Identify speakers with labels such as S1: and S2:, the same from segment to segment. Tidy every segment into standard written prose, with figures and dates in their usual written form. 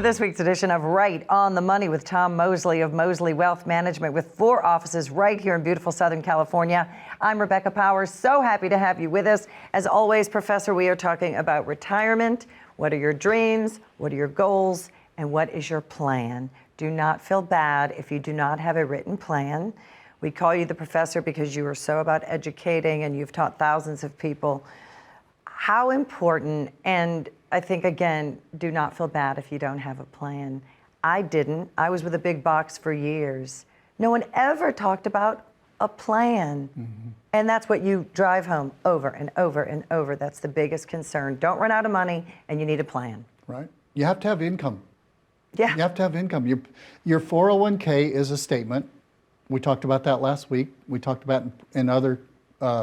S1: to this week's edition of Right on the Money with Tom Mosley of Mosley Wealth Management, with 4 offices right here in beautiful Southern California. I'm Rebecca Powers. So happy to have you with us. As always, Professor, we are talking about retirement. What are your dreams? What are your goals? And what is your plan? Do not feel bad if you do not have a written plan. We call you the professor because you are so about educating and you've taught thousands of people. How important, and I think, again, do not feel bad if you don't have a plan. I didn't. I was with a big box for years. No one ever talked about a plan. And that's what you drive home over and over and over. That's the biggest concern. Don't run out of money, and you need a plan.
S2: Right. You have to have income.
S1: Yeah.
S2: You have to have income. Your 401k is a statement. We talked about that last week. We talked about in other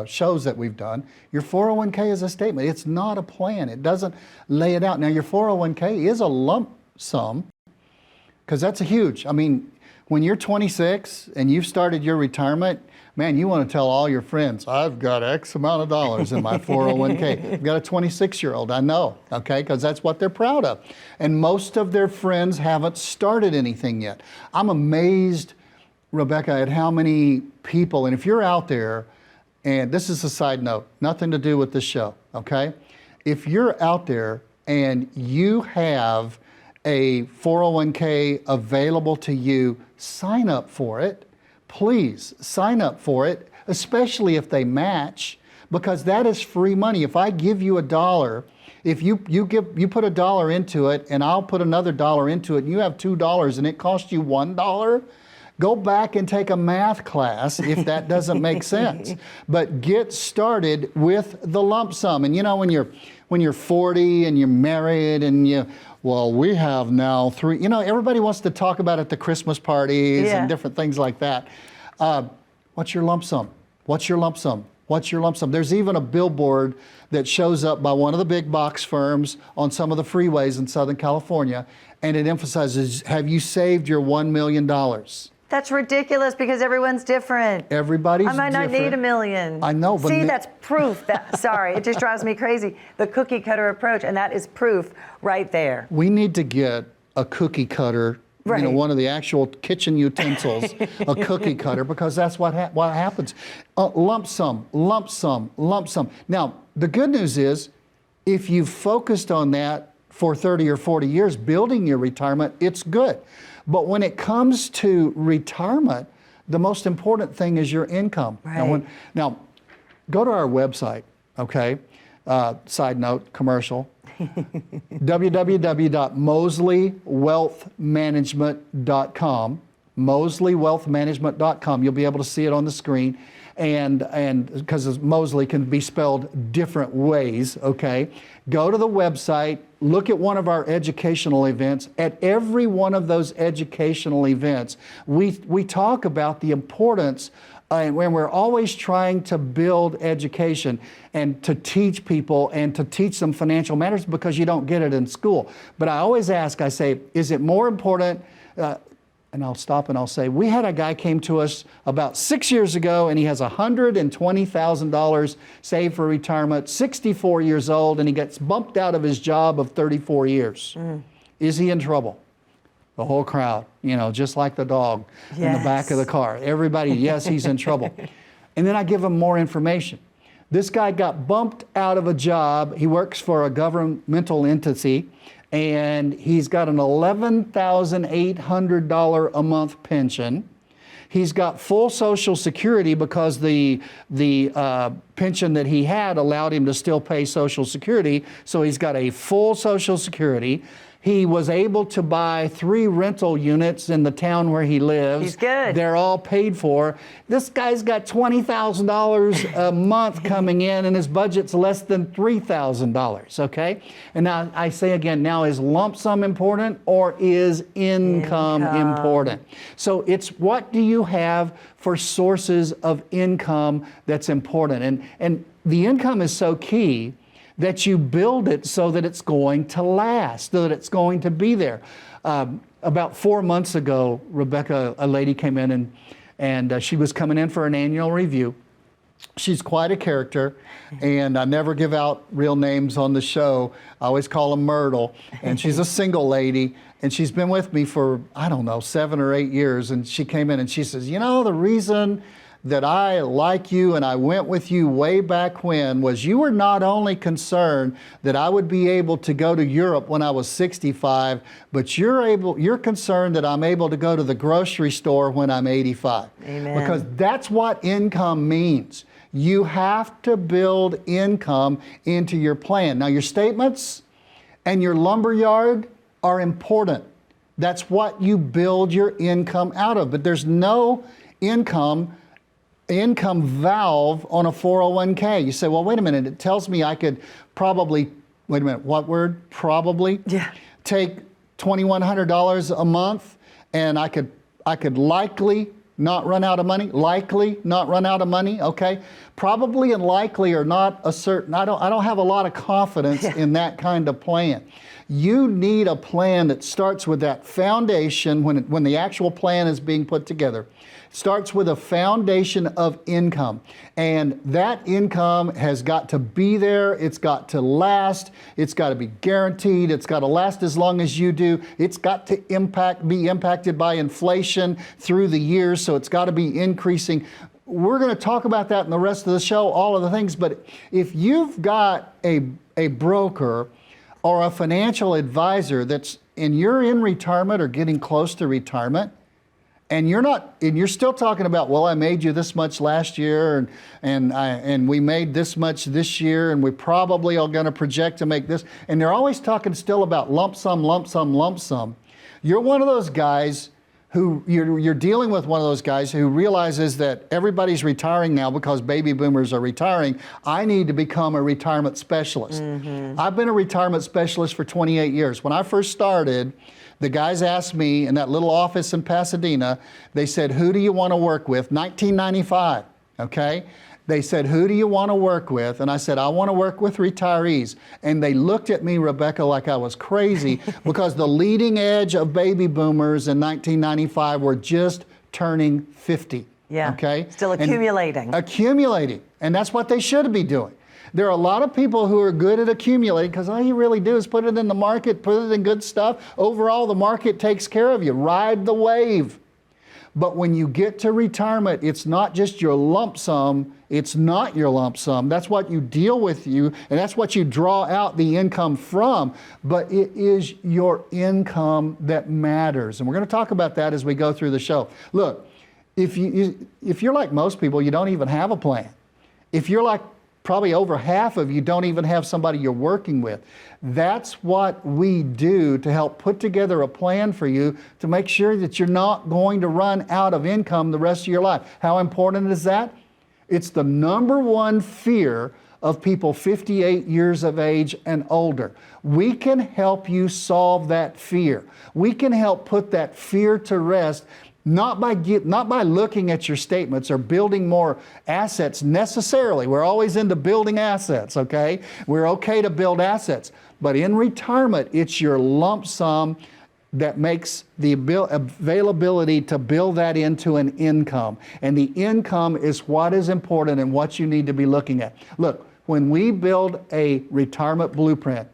S2: shows that we've done. Your 401k is a statement. It's not a plan. It doesn't lay it out. Now, your 401k is a lump sum, because that's a huge. I mean, when you're 26 and you've started your retirement, man, you want to tell all your friends, I've got X amount of dollars in my 401k. I've got a 26-year-old, I know, okay, because that's what they're proud of. And most of their friends haven't started anything yet. I'm amazed, Rebecca, at how many people, and if you're out there, and this is a side note, nothing to do with this show, okay? If you're out there and you have a 401k available to you, sign up for it. Please sign up for it, especially if they match, because that is free money. If I give you $1, if you put $1 into it and I'll put another $1 into it, and you have $2 and it costs you $1, go back and take a math class if that doesn't make sense. But get started with the lump sum. And you know, when you're 40 and you're married and well, we have now 3, you know, everybody wants to talk about at the Christmas parties and different things like that. What's your lump sum? What's your lump sum? What's your lump sum? There's even a billboard that shows up by one of the big box firms on some of the freeways in Southern California, and it emphasizes, have you saved your $1 million?
S1: That's ridiculous, because everyone's different.
S2: Everybody's different.
S1: I might not need $1 million.
S2: I know, but
S1: see, that's proof. Sorry, it just drives me crazy. The cookie cutter approach, and that is proof right there.
S2: We need to get a cookie cutter,
S1: right.
S2: You know, one of the actual kitchen utensils, a cookie cutter, because that's what happens. Lump sum, lump sum, lump sum. Now, the good news is, if you've focused on that for 30 or 40 years, building your retirement, it's good. But when it comes to retirement, the most important thing is your income.
S1: Right.
S2: Now, go to our website, okay? Side note, commercial. www.mosleywealthmanagement.com. mosleywealthmanagement.com. You'll be able to see it on the screen. And because Mosley can be spelled different ways, okay? Go to the website, look at one of our educational events. At every one of those educational events, we talk about the importance, and when we're always trying to build education and to teach people and to teach them financial matters, because you don't get it in school. But I always ask, I say, is it more important, and I'll stop and I'll say, we had a guy came to us about 6 years ago, and he has $120,000 saved for retirement, 64 years old, and he gets bumped out of his job of 34 years. Is he in trouble? The whole crowd, you know, just like the dog in the back of the car. Everybody, yes, he's in trouble. And then I give him more information. This guy got bumped out of a job. He works for a governmental entity, and he's got an $11,800 a month pension. He's got full Social Security because the pension that he had allowed him to still pay Social Security, so he's got a full Social Security. He was able to buy 3 rental units in the town where he lives.
S1: He's good.
S2: They're all paid for. This guy's got $20,000 a month coming in, and his budget's less than $3,000, okay? And now I say again, now is lump sum important or is income important? So it's, what do you have for sources of income that's important? And the income is so key that you build it so that it's going to last, so that it's going to be there. About 4 months ago, Rebecca, a lady came in and she was coming in for an annual review. She's quite a character, and I never give out real names on the show. I always call them Myrtle, and she's a single lady, And she's been with me for, I don't know, 7 or 8 years. And she came in and she says, you know, the reason that I like you and I went with you way back when was you were not only concerned that I would be able to go to Europe when I was 65, but you're concerned that I'm able to go to the grocery store when I'm 85.
S1: Amen.
S2: Because that's what income means. You have to build income into your plan. Now, your statements and your lumberyard are important. That's what you build your income out of. But there's no income valve on a 401k. You say, well, wait a minute, it tells me I could probably, wait a minute, what word? Probably?
S1: Yeah.
S2: Take $2,100 a month and I could likely not run out of money. Likely not run out of money, okay? Probably and likely are not a certain, I don't have a lot of confidence in that kind of plan. You need a plan that starts with that foundation when the actual plan is being put together. Starts with a foundation of income. And that income has got to be there. It's got to last. It's got to be guaranteed. It's got to last as long as you do. It's got to be impacted by inflation through the years. So it's got to be increasing. We're going to talk about that in the rest of the show, all of the things. But if you've got a broker or a financial advisor you're in retirement or getting close to retirement, and you're still talking about, well, I made you this much last year, and we made this much this year, and we probably are going to project to make this, and they're always talking still about lump sum, lump sum, lump sum. You're one of those guys who you're dealing with one of those guys who realizes that everybody's retiring now because baby boomers are retiring. I need to become a retirement specialist. Mm-hmm. I've been a retirement specialist for 28 years. When I first started, the guys asked me in that little office in Pasadena, they said, who do you want to work with? 1995, okay? They said, who do you want to work with? And I said, I want to work with retirees. And they looked at me, Rebecca, like I was crazy because the leading edge of baby boomers in 1995 were just turning 50.
S1: Yeah,
S2: okay?
S1: Still accumulating.
S2: Accumulating, and that's what they should be doing. There are a lot of people who are good at accumulating because all you really do is put it in the market, put it in good stuff. Overall, the market takes care of you. Ride the wave. But when you get to retirement, it's not just your lump sum. It's not your lump sum. That's what you deal with and that's what you draw out the income from. But it is your income that matters. And we're going to talk about that as we go through the show. Look, if you're like most people, you don't even have a plan. If you're like probably over half of you don't even have somebody you're working with. That's what we do to help put together a plan for you to make sure that you're not going to run out of income the rest of your life. How important is that? It's the number one fear of people 58 years of age and older. We can help you solve that fear. We can help put that fear to rest. Not by looking at your statements or building more assets necessarily. We're always into building assets, okay? We're okay to build assets. But in retirement, it's your lump sum that makes the availability to build that into an income. And the income is what is important and what you need to be looking at. Look, when we build a retirement blueprint,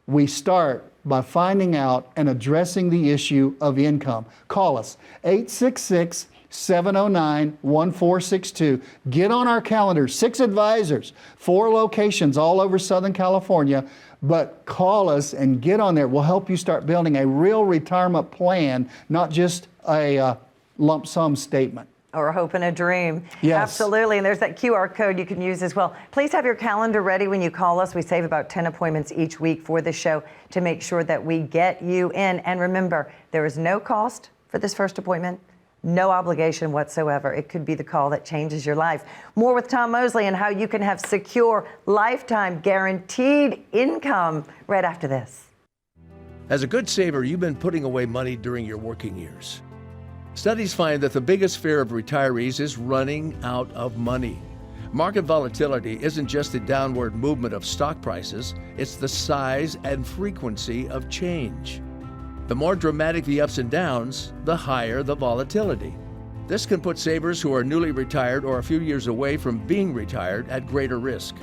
S2: we start by finding out and addressing the issue of income. Call us, 866-709-1462. Get on our calendar, 6 advisors, 4 locations all over Southern California, but call us and get on there. We'll help you start building a real retirement plan, not just a lump sum statement.
S1: Or a hope and a dream.
S2: Yes.
S1: Absolutely. And there's that QR code you can use as well. Please have your calendar ready when you call us. We save about 10 appointments each week for the show to make sure that we get you in. And remember, there is no cost for this first appointment, no obligation whatsoever. It could be the call that changes your life. More with Tom Mosley and how you can have secure, lifetime, guaranteed income right after this.
S3: As a good saver, you've been putting away money during your working years. Studies find that the biggest fear of retirees is running out of money. Market volatility isn't just the downward movement of stock prices, it's the size and frequency of change. The more dramatic the ups and downs, the higher the volatility. This can put savers who are newly retired or a few years away from being retired at greater risk.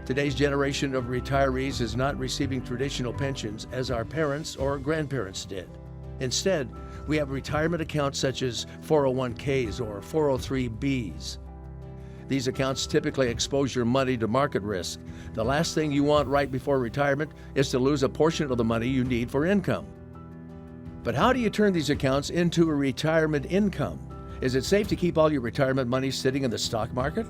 S3: Today's generation of retirees is not receiving traditional pensions as our parents or grandparents did. Instead, we have retirement accounts such as 401ks or 403bs. These accounts typically expose your money to market risk. The last thing you want right before retirement is to lose a portion of the money you need for income. But how do you turn these accounts into a retirement income? Is it safe to keep all your retirement money sitting in the stock market?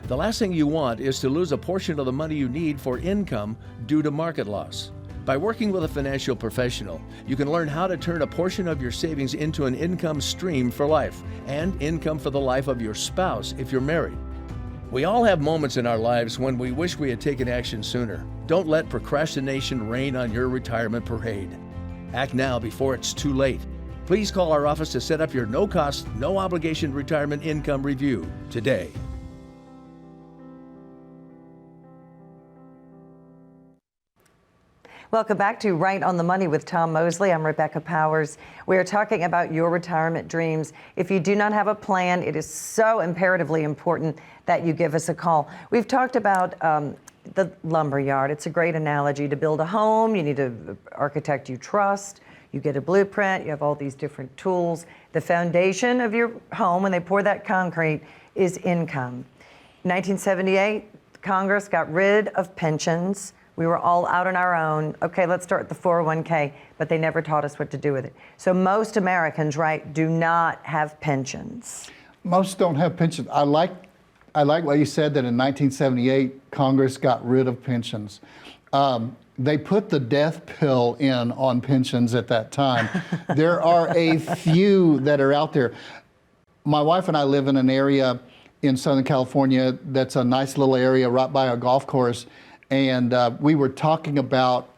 S3: The last thing you want is to lose a portion of the money you need for income due to market loss. By working with a financial professional, you can learn how to turn a portion of your savings into an income stream for life and income for the life of your spouse if you're married. We all have moments in our lives when we wish we had taken action sooner. Don't let procrastination reign on your retirement parade. Act now before it's too late. Please call our office to set up your no-cost, no-obligation retirement income review today.
S1: Welcome back to Right on the Money with Tom Mosley. I'm Rebecca Powers. We are talking about your retirement dreams. If you do not have a plan, it is so imperatively important that you give us a call. We've talked about the lumberyard. It's a great analogy. To build a home, you need an architect you trust. You get a blueprint. You have all these different tools. The foundation of your home, when they pour that concrete, is income. 1978, Congress got rid of pensions. We were all out on our own. Okay, let's start the 401k, but they never taught us what to do with it. So most Americans, right, do not have pensions.
S2: Most don't have pensions. I like what you said that in 1978, Congress got rid of pensions. They put the death pill in on pensions at that time. There are a few that are out there. My wife and I live in an area in Southern California that's a nice little area right by a golf course. And we were talking about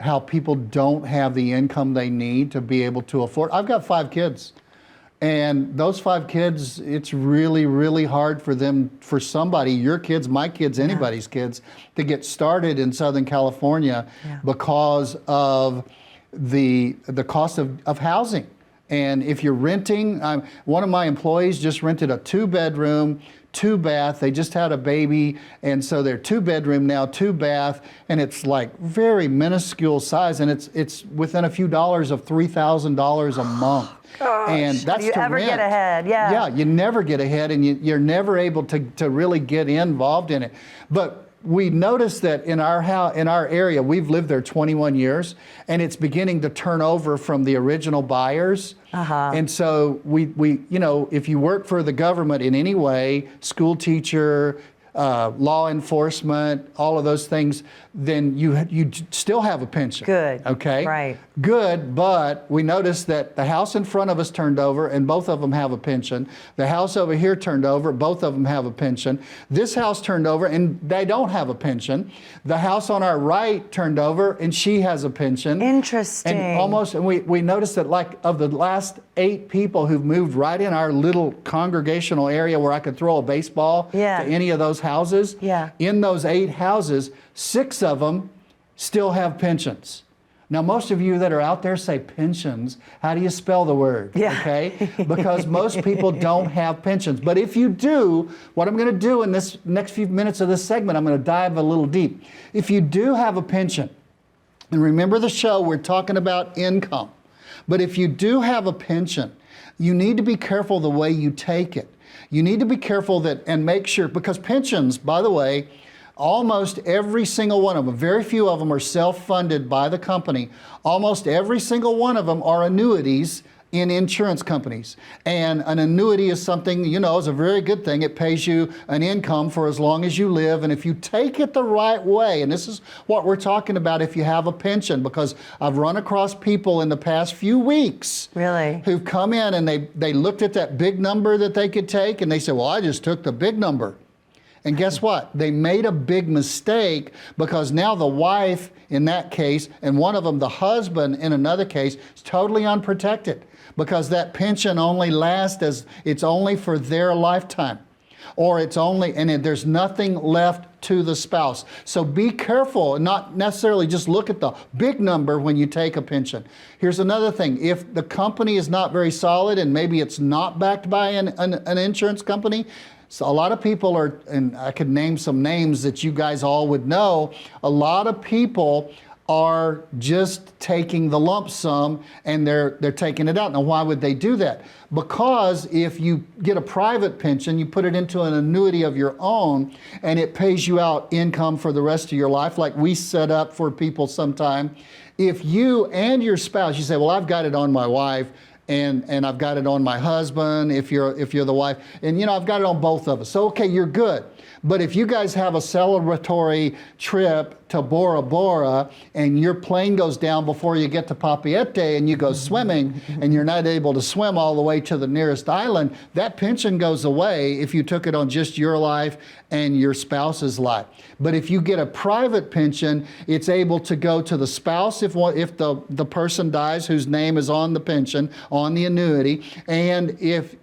S2: how people don't have the income they need to be able to afford. I've got 5 kids. And those 5 kids, it's really, really hard for them, for somebody, your kids, my kids, anybody's kids, to get started in Southern California because of the cost of housing. And if you're renting, one of my employees just rented a 2-bedroom, 2-bath. They just had a baby, and so they're 2-bedroom now, 2-bath, and it's like very minuscule size, and it's within a few dollars of $3,000 a month.
S1: Gosh,
S2: and that's
S1: do you
S2: to
S1: ever
S2: rent.
S1: get ahead? Yeah.
S2: Yeah, you never get ahead, and you're never able to really get involved in it. But we noticed that in our house, in our area, we've lived there 21 years, and it's beginning to turn over from the original buyers. And so we, you know, if you work for the government in any way, school teacher, law enforcement, all of those things, then you still have a pension.
S1: Good.
S2: Okay.
S1: Right.
S2: Good, but we noticed that the house in front of us turned over, and both of them have a pension. The house over here turned over, both of them have a pension. This house turned over, and they don't have a pension. The house on our right turned over, and she has a pension.
S1: Interesting.
S2: And we noticed that, like, of the last 8 people who've moved right in our little congregational area where I could throw a baseball to any of those houses, in those 8 houses, 6 of them still have pensions. Now, most of you that are out there say pensions. How do you spell the word? Okay? Because most people don't have pensions. But if you do, what I'm going to do in this next few minutes of this segment, I'm going to dive a little deep. If you do have a pension, and remember the show, we're talking about income. But if you do have a pension, you need to be careful the way you take it. You need to be careful that, and make sure, because pensions, by the way, almost every single one of them, very few of them are self-funded by the company. Almost every single one of them are annuities in insurance companies. And an annuity is something, you know, is a very good thing. It pays you an income for as long as you live. And if you take it the right way, and this is what we're talking about if you have a pension, because I've run across people in the past few weeks who've come in and they looked at that big number that they could take, and they said, well, I just took the big number. And guess what? They made a big mistake, because now the wife in that case, and one of them, the husband in another case, is totally unprotected, because that pension only lasts as, it's only for their lifetime. Or it's only, and there's nothing left to the spouse. So be careful and not necessarily just look at the big number when you take a pension. Here's another thing. If the company is not very solid and maybe it's not backed by an insurance company, So a lot of people are, and I could name some names that you guys all would know, a lot of people are just taking the lump sum and they're taking it out. Now, why would they do that? Because if you get a private pension, you put it into an annuity of your own, and it pays you out income for the rest of your life, like we set up for people sometime. If you and your spouse, you say, well, I've got it on my wife, and I've got it on my husband, if you're the wife, and I've got it on both of us. So, okay, you're good. But if you guys have a celebratory trip to Bora Bora and your plane goes down before you get to Papeete and you go swimming and you're not able to swim all the way to the nearest island, that pension goes away if you took it on just your life and your spouse's life. But if you get a private pension, it's able to go to the spouse if the person dies whose name is on the pension, on the annuity, and if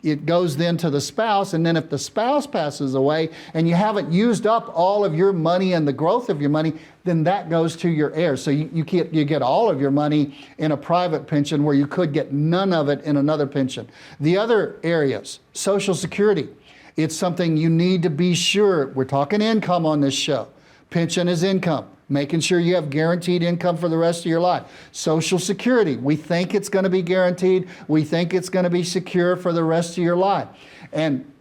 S2: it goes then to the spouse, and then if the spouse passes away and you haven't used up all of your money and the growth of your money, then that goes to your heirs. So you get all of your money in a private pension where you could get none of it in another pension. The other areas, Social Security, it's something you need to be sure. We're talking income on this show. Pension is income. Making sure you have guaranteed income for the rest of your life. Social Security, we think it's going to be guaranteed. We think it's going to be secure for the rest of your life. And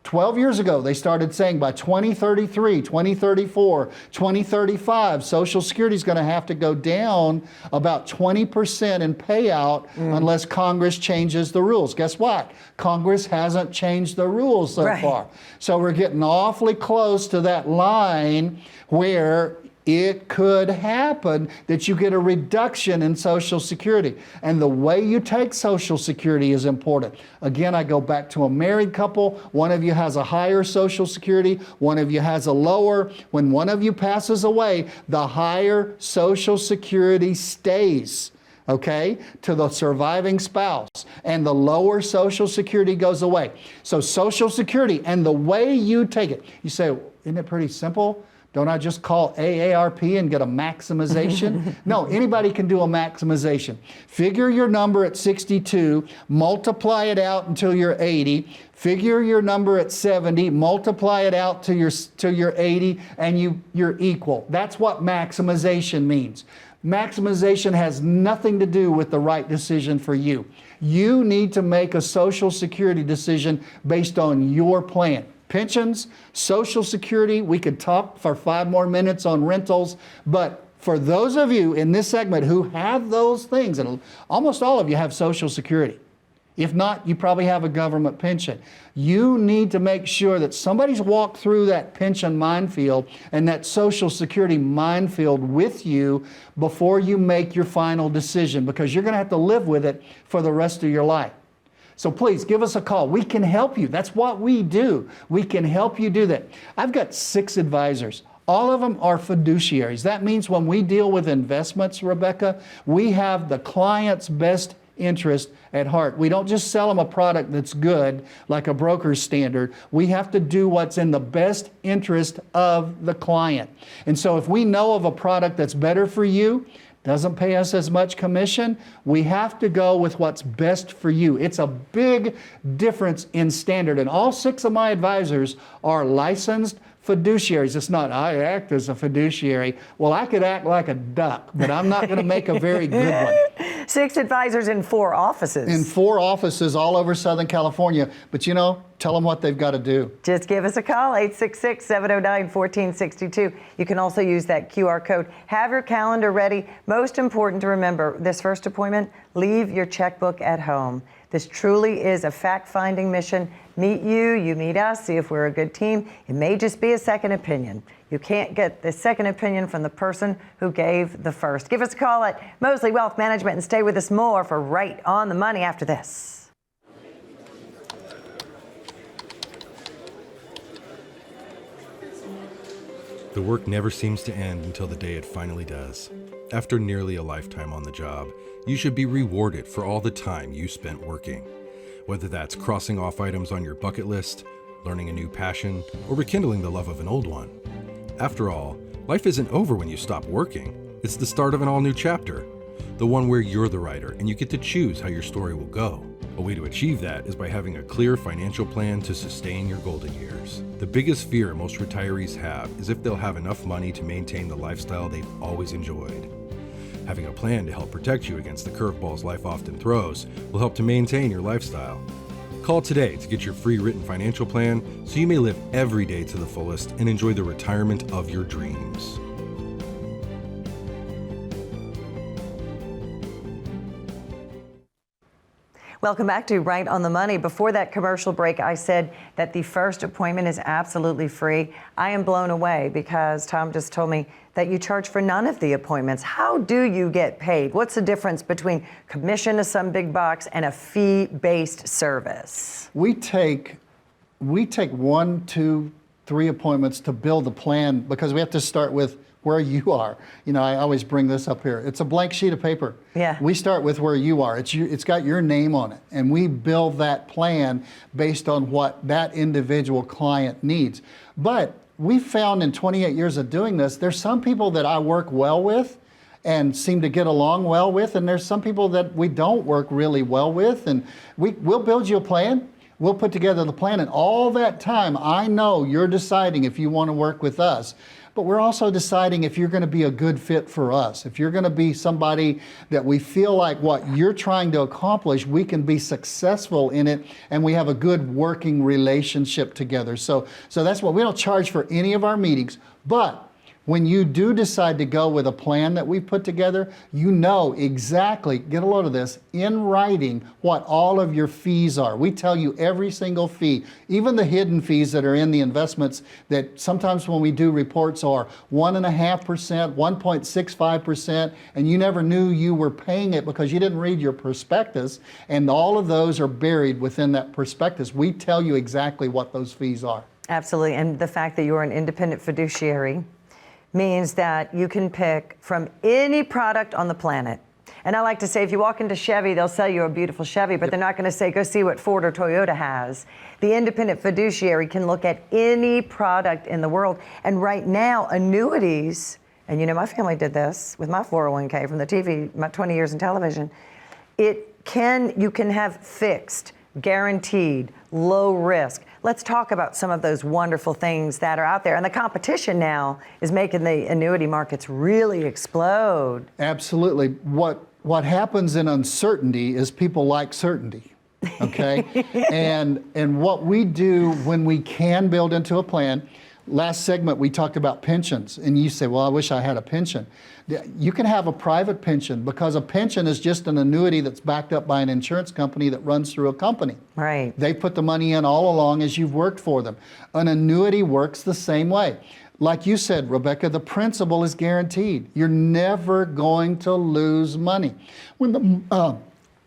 S2: 12 years ago, they started saying by 2033, 2034, 2035, Social Security is going to have to go down about 20% in payout unless Congress changes the rules. Guess what? Congress hasn't changed the rules so far. So we're getting awfully close to that line where it could happen that you get a reduction in Social Security. And the way you take Social Security is important. Again, I go back to a married couple. One of you has a higher Social Security, one of you has a lower. When one of you passes away, the higher Social Security stays, okay, to the surviving spouse, and the lower Social Security goes away. So Social Security and the way you take it, you say, isn't it pretty simple? Don't I just call AARP and get a maximization? No, anybody can do a maximization. Figure your number at 62, multiply it out until you're 80, figure your number at 70, multiply it out to your 80, and you're equal. That's what maximization means. Maximization has nothing to do with the right decision for you. You need to make a Social Security decision based on your plan. Pensions, Social Security, we could talk for 5 more minutes on rentals, but for those of you in this segment who have those things, and almost all of you have Social Security. If not, you probably have a government pension. You need to make sure that somebody's walked through that pension minefield and that Social Security minefield with you before you make your final decision, because you're going to have to live with it for the rest of your life. So please give us a call. We can help you. That's what we do. We can help you do that. I've got 6 advisors. All of them are fiduciaries. That means when we deal with investments, Rebecca, we have the client's best interest at heart. We don't just sell them a product that's good, like a broker's standard. We have to do what's in the best interest of the client. And so if we know of a product that's better for you, doesn't pay us as much commission, we have to go with what's best for you. It's a big difference in standard. And all 6 of my advisors are licensed fiduciaries. It's not, I act as a fiduciary. Well, I could act like a duck, but I'm not going to make a very good one.
S1: 6 advisors in 4 offices.
S2: In 4 offices all over Southern California. But tell them what they've got to do.
S1: Just give us a call, 866-709-1462. You can also use that QR code. Have your calendar ready. Most important to remember, this first appointment, leave your checkbook at home. This truly is a fact-finding mission. Meet you, you meet us, see if we're a good team. It may just be a second opinion. You can't get the second opinion from the person who gave the first. Give us a call at Mosley Wealth Management and stay with us more for Right on the Money after this.
S4: The work never seems to end until the day it finally does. After nearly a lifetime on the job, you should be rewarded for all the time you spent working. Whether that's crossing off items on your bucket list, learning a new passion, or rekindling the love of an old one. After all, life isn't over when you stop working. It's the start of an all-new chapter. The one where you're the writer and you get to choose how your story will go. A way to achieve that is by having a clear financial plan to sustain your golden years. The biggest fear most retirees have is if they'll have enough money to maintain the lifestyle they've always enjoyed. Having a plan to help protect you against the curveballs life often throws will help to maintain your lifestyle. Call today to get your free written financial plan so you may live every day to the fullest and enjoy the retirement of your dreams.
S1: Welcome back to Right on the Money. Before that commercial break, I said that the first appointment is absolutely free. I am blown away because Tom just told me that you charge for none of the appointments. How do you get paid? What's the difference between commission to some big bucks and a fee-based service?
S2: We take 1, 2, 3 appointments to build a plan because we have to start with where you are. You know, I always bring this up here. It's a blank sheet of paper.
S1: Yeah.
S2: We start with where you are. It's got your name on it, and we build that plan based on what that individual client needs. But we found in 28 years of doing this, there's some people that I work well with and seem to get along well with, and there's some people that we don't work really well with, and we'll build you a plan. We'll put together the plan, and all that time, I know you're deciding if you want to work with us. But we're also deciding if you're going to be a good fit for us. If you're going to be somebody that we feel like what you're trying to accomplish, we can be successful in it, and we have a good working relationship together. So that's what we don't charge for any of our meetings. But when you do decide to go with a plan that we put together, you know exactly, get a load of this, in writing what all of your fees are. We tell you every single fee, even the hidden fees that are in the investments that sometimes when we do reports are 1.5%, 1.65%, and you never knew you were paying it because you didn't read your prospectus, and all of those are buried within that prospectus. We tell you exactly what those fees are.
S1: Absolutely, and the fact that you're an independent fiduciary means that you can pick from any product on the planet. And I like to say, if you walk into Chevy, they'll sell you a beautiful Chevy, but they're not going to say, go see what Ford or Toyota has. The independent fiduciary can look at any product in the world. And right now, annuities, and you know, my family did this with my 401k from the TV, my 20 years in television. You can have fixed, guaranteed, low risk. Let's talk about some of those wonderful things that are out there. And the competition now is making the annuity markets really explode.
S2: Absolutely. What happens in uncertainty is people like certainty. Okay? and what we do when we can build into a plan, last segment we talked about pensions, and you say, well, I wish I had a pension. You can have a private pension because a pension is just an annuity that's backed up by an insurance company that runs through a company.
S1: Right.
S2: They put the money in all along as you've worked for them. An annuity works the same way. Like you said, Rebecca, the principal is guaranteed. You're never going to lose money.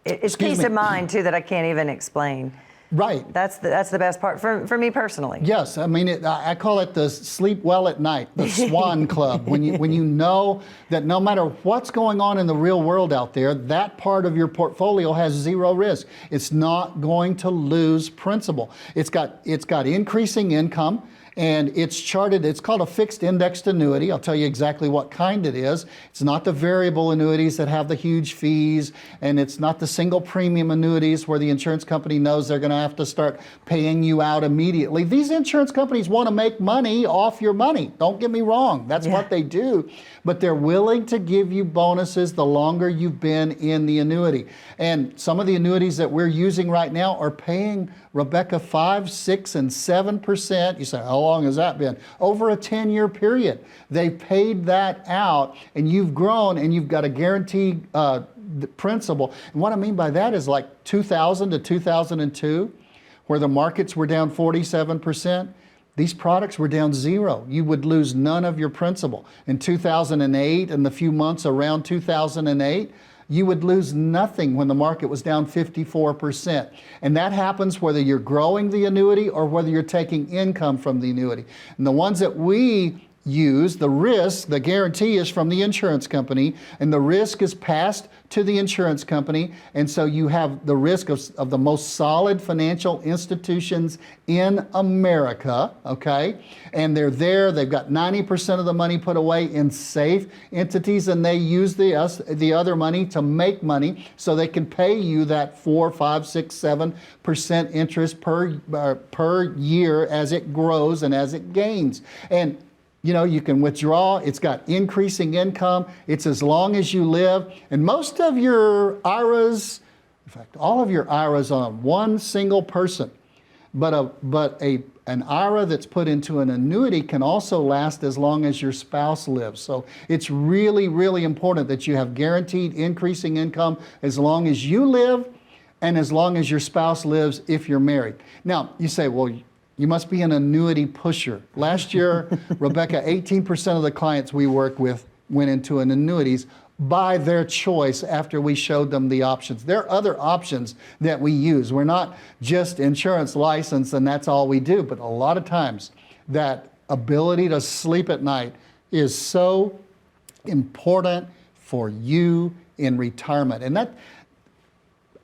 S1: It's peace of mind, too, that I can't even explain.
S2: Right.
S1: That's the best part for me personally.
S2: Yes, I mean, I call it the sleep well at night, the Swan Club. When you know that no matter what's going on in the real world out there, that part of your portfolio has zero risk. It's not going to lose principal. It's got increasing income. And it's charted, it's called a fixed indexed annuity. I'll tell you exactly what kind it is. It's not the variable annuities that have the huge fees, and it's not the single premium annuities where the insurance company knows they're going to have to start paying you out immediately. These insurance companies want to make money off your money. Don't get me wrong, that's what they do. But they're willing to give you bonuses the longer you've been in the annuity. And some of the annuities that we're using right now are paying, Rebecca, 5, 6, and 7%. You say, how long has that been? Over a 10-year period. They paid that out, and you've grown, and you've got a guaranteed principal. And what I mean by that is like 2000 to 2002, where the markets were down 47%. These products were down zero. You would lose none of your principal. In 2008 and the few months around 2008, you would lose nothing when the market was down 54%. And that happens whether you're growing the annuity or whether you're taking income from the annuity. And the ones that we use, the risk, the guarantee is from the insurance company, and the risk is passed to the insurance company, and so you have the risk of the most solid financial institutions in America, okay? And they're there, they've got 90% of the money put away in safe entities, and they use the other money to make money so they can pay you that 4, 5, 6, 7% interest per year as it grows and as it gains. And you know, you can withdraw, it's got increasing income, it's as long as you live, and most of your IRAs, in fact, all of your IRAs on one single person, but an IRA that's put into an annuity can also last as long as your spouse lives. So it's really, really important that you have guaranteed increasing income as long as you live and as long as your spouse lives if you're married. Now, you say, well, you must be an annuity pusher. Last year, Rebecca, 18% of the clients we work with went into an annuities by their choice after we showed them the options. There are other options that we use. We're not just insurance license and that's all we do, but a lot of times that ability to sleep at night is so important for you in retirement. And that,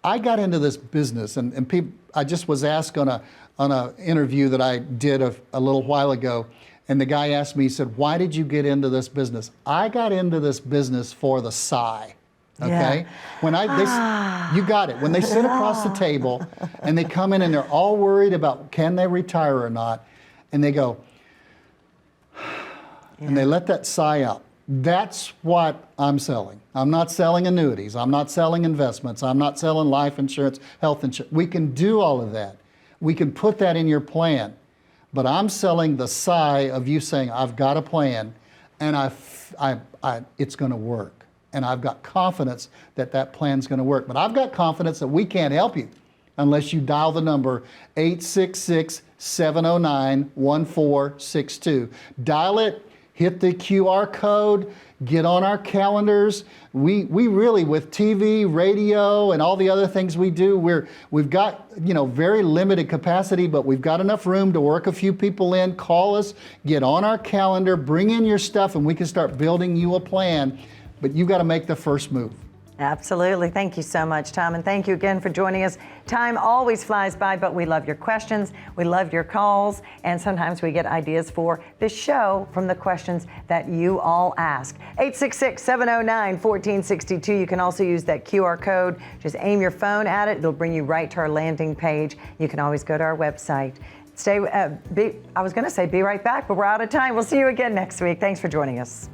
S2: I got into this business and people, I just was asked on an interview that I did a little while ago, and the guy asked me, he said, why did you get into this business? I got into this business for the sigh, okay?
S1: Yeah.
S2: You got it. When they sit across the table and they come in and they're all worried about can they retire or not, and they go, and they let that sigh out. That's what I'm selling. I'm not selling annuities. I'm not selling investments. I'm not selling life insurance, health insurance. We can do all of that. We can put that in your plan, but I'm selling the sigh of you saying, I've got a plan and it's going to work. And I've got confidence that that plan's going to work. But I've got confidence that we can't help you unless you dial the number 866-709-1462. Dial it, hit the QR code, get on our calendars. We really, with TV, radio, and all the other things we do, we've got, you know, very limited capacity, but we've got enough room to work a few people in. Call us, get on our calendar, bring in your stuff, and we can start building you a plan. But you got to make the first move.
S1: Absolutely. Thank you so much, Tom. And thank you again for joining us. Time always flies by, but we love your questions. We love your calls. And sometimes we get ideas for the show from the questions that you all ask. 866-709-1462. You can also use that QR code. Just aim your phone at it. It'll bring you right to our landing page. You can always go to our website. I was going to say be right back, but we're out of time. We'll see you again next week. Thanks for joining us.